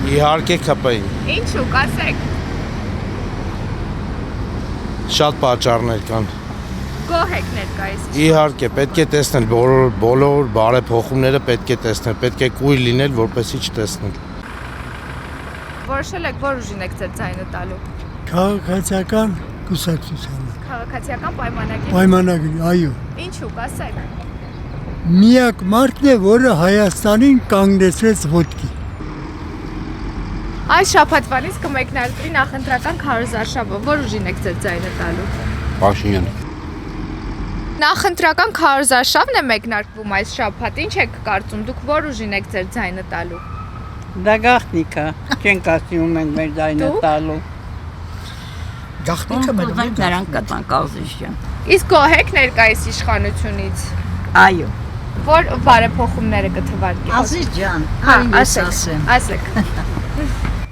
Իհարկե ԿՊ-ին։ Ինչու, կասեք։ Շատ պատճառներ կան։ Գոհ եք ներկայիս։ Իհարկե, պետք է տեսնել բոլոր բարեփոխումները պետք է տեսնել, պետք է կույր լինել, որպեսզի չտեսնել։ Որոշել եք, որ ուժին եք ձեր ձայնը տալու։ Քաղաքացիական կուսակցությանը։ Քաղաքացիական պայմանագիր։ Պայմանագրի, այո։ Ինչու, կասեք։ Միակ մարդն է, որը Հայաստանին կանգնեցրեց ոտքի։ Այս շաբաթվանից կմեկնարկվի նախընտրական քարոզարշավը, որ ուժին եք ձեր ձայնը տալու։ Փաշինյան։ Նախընտրական քարոզարշավն է մեկնարկվում այս շաբաթ, ինչ եք կարծում, դուք որ ուժին եք ձեր ձայնը տալու։ Դա գաղտնիքա, չենք ասում ենք մեր ձայնը տալու։ Գաղտնիքը մնում Նրանք կտանք Ազիզյան։ Իսկ գոհ եք ներկայիս իշխանությունից։ Այո։ Որ բարեփոխումները կթվարկի։ Ազիզ ջան, ասեք։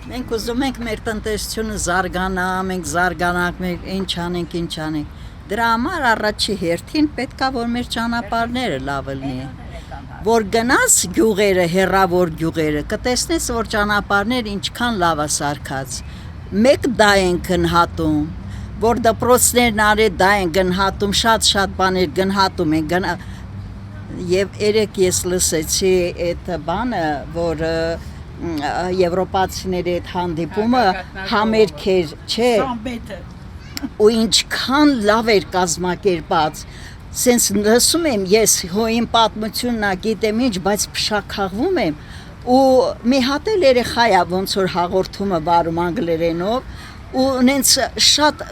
Մենք ուզում ենք մեր տնտեսությունը զարգանա, մենք զարգանանք, մենք ինչ անենք։ Դրա համար առաջի հերթին պետքա որ մեր ճանապարհները լավ լինեն։ Որ գնաս գյուղերը, հեռավոր գյուղերը, կտեսնես որ ճանապարհները ինչքան լավ է սարքած։ Մեկ դա են գնահատում, որ դպրոցներն արի դա են գնահատում, շատ բաներ գնահատում են Եվ երեք ես լսեցի այդ բանը, որ եվրոպացիների այդ հանդիպումը համերգ էր, չէ, ու ինչքան լավ էր կազմակերպած, սենց լսում եմ ես հոյին պատմությունն գիտեմ ինչ, բայց փշաքաղվում եմ, ու մի հատ էլ երեխայա ոնց որ հաղորդումը վարում անգլերենով, ու նենց շատ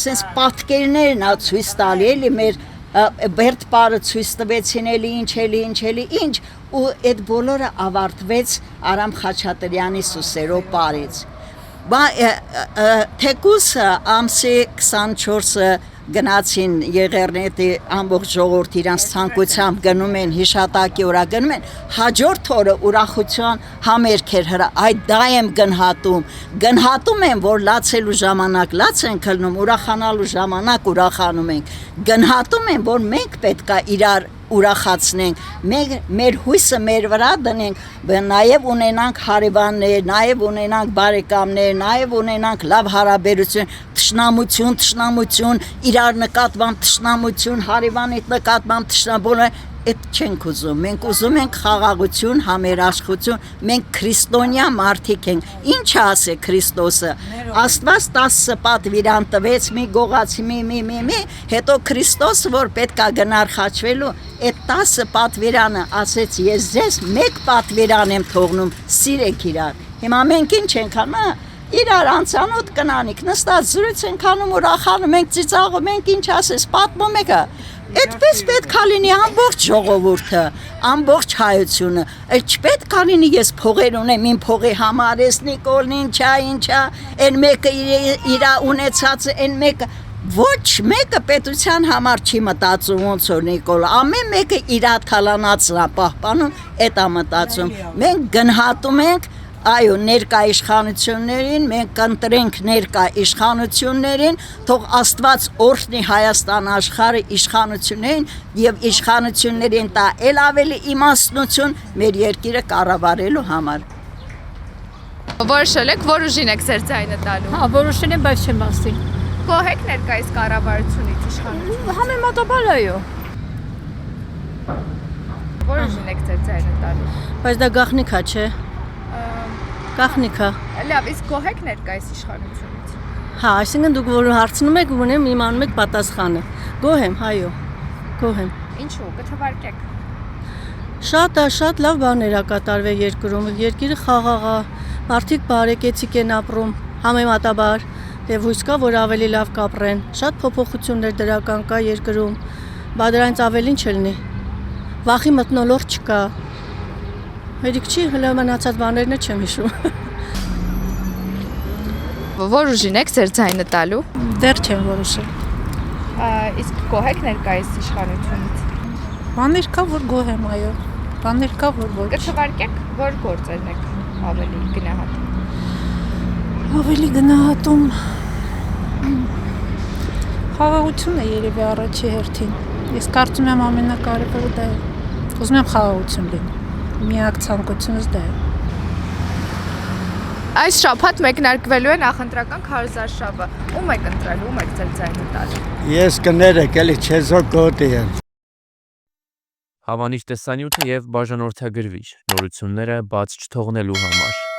սենց պատկերներն ա ցույց տալի էլի մեր Բերդ պարը ցույց տվեցին էլի ինչ ու այդ բոլորը ավարտվեց Արամ Խաչատրյանի Սուսերով պարից թեկուս ամսի 24-ը գնացին Եղեռնետի ամբողջ ժողովուրդ իրանց ցանկությամբ գնում են հիշատակի օրա գնում են հաջորդ օրը ուրախության համերգ էր հրա այդ դա եմ գնահատում եմ որ լացելու ժամանակ լաց են քլնում ուրախանալու ժամանակ ուրախանում ենք գնահատում եմ որ մենք պետքա իրար ուրախացնենք մեր հույսը մեր վրա դնենք նաև ունենանք հարևաններ նաև ունենանք բարեկամներ նաև ունենանք լավ հարաբերություն թշնամություն իրար նկատմամբ թշնամություն հարևանիդ նկատմամբ թշնամություն Այդ չենք ուզում, մենք ուզում ենք խաղաղություն, համերաշխություն, մենք քրիստոնյա մարդիկ ենք, ինչ ասե Քրիստոսը, Աստված 10 պատվիրան տվեց, մի գողացի, հետո Քրիստոս, որ պետքա գնար խաչվելու, այդ 10 պատվիրանը ասեց, ես ձեզ մեկ պատվիրան եմ թողնում, սիրեք իրար, հիմա մենք ինչ ենք անում, իրար անցանոտ կնանիք, նստած զրույց ենք անում, ուրախանում ենք, ծիծաղում ենք, ինչ ասես, պատմում եք Այդպես պետք է լինի ամբողջ ժողովուրդը, ամբողջ հայությունը, չպետք է լինի ես փողեր ունեմ, իմ փողի համար ես Նիկոլն ինչա, այն մեկը իր ունեցածը, այն մեկը ոչ մեկը պետության համար չի մտածում ոնց որ Նիկոլ, ամեն մեկը իր թալանածն է պահպանում, այդ է մտածում, մենք գնահատում ենք Այո, ներկա իշխանություններին, մենք կընտրենք ներկա իշխանություններին, թող Աստված օրհնի Հայաստան աշխարհը իշխանություններին եւ իշխանություններին տա ել ավելի իմաստնություն մեր երկիրը կառավարելու համար։ Որոշել եք, որ ուժին եք ձեր ձայնը տալու։ Հա, որոշել եմ, բայց չեմ ասի։ Գոհ եք ներկայիս կառավարությունից իշխանությունից։ Համեմատաբար այո։ Որ ուժին եք ձեր ձայնը տալու։ Բայց դա գաղտնիքա չէ։ Գաղտնիքա։ Լավ, իսկ գոհ եք ներկայիս իշխանությունից։ Հա, այսինքն դուք որ հարցնում եք, ունեմ իմանում եք պատասխանը։ Գոհ եմ, այո։ Գոհ եմ։ Ինչու՞ կթվարկեք։ Շատ լավ բաներ ա կատարվել երկրում։ Երկիրը խաղաղ է, մարդիկ բարեկեցիկ են ապրում, համեմատաբար, եւ հույս կա, որ ավելի լավ կապրեն։ Շատ փոփոխություններ դրական կա երկրում, բայց դրանից ավելին չլինի։ Վախի մթնոլորտ չկա։ Հերիք չի, հլը մնացած բաներն չեմ հիշում։ Որ ուժին եք ձեր ձայնը տալու։ Դեռ չեմ որոշել։ Իսկ գոհ եք ներկայիս իշխանությունից։ Բաներ կա, որ գոհ եմ, այո։ Բաներ կա, որ ոչ։ Կթվարկեք, որ գործերն եք ավելի գնահատում։ Ավելի գնահատում։ Խաղաղությունը երևի առաջի հերթին։ Ես կարծում եմ ամենակարևորը դա է։ Ուզում եմ խաղաղություն լինի։ Միակ ցանկությունս դա է։ Այս շաբաթ մեկնարկվելու է նախընտրական քարոզարշավը։ Ում եք ընտրելու, ում եք ձեր ձայնը տալու։ Ես կներեք, էլի չեզոք գոտի եմ։ Հավանիչ տեսանյութը եւ բաժանորդագրվիչ նորությունները բաց չթողնելու համար։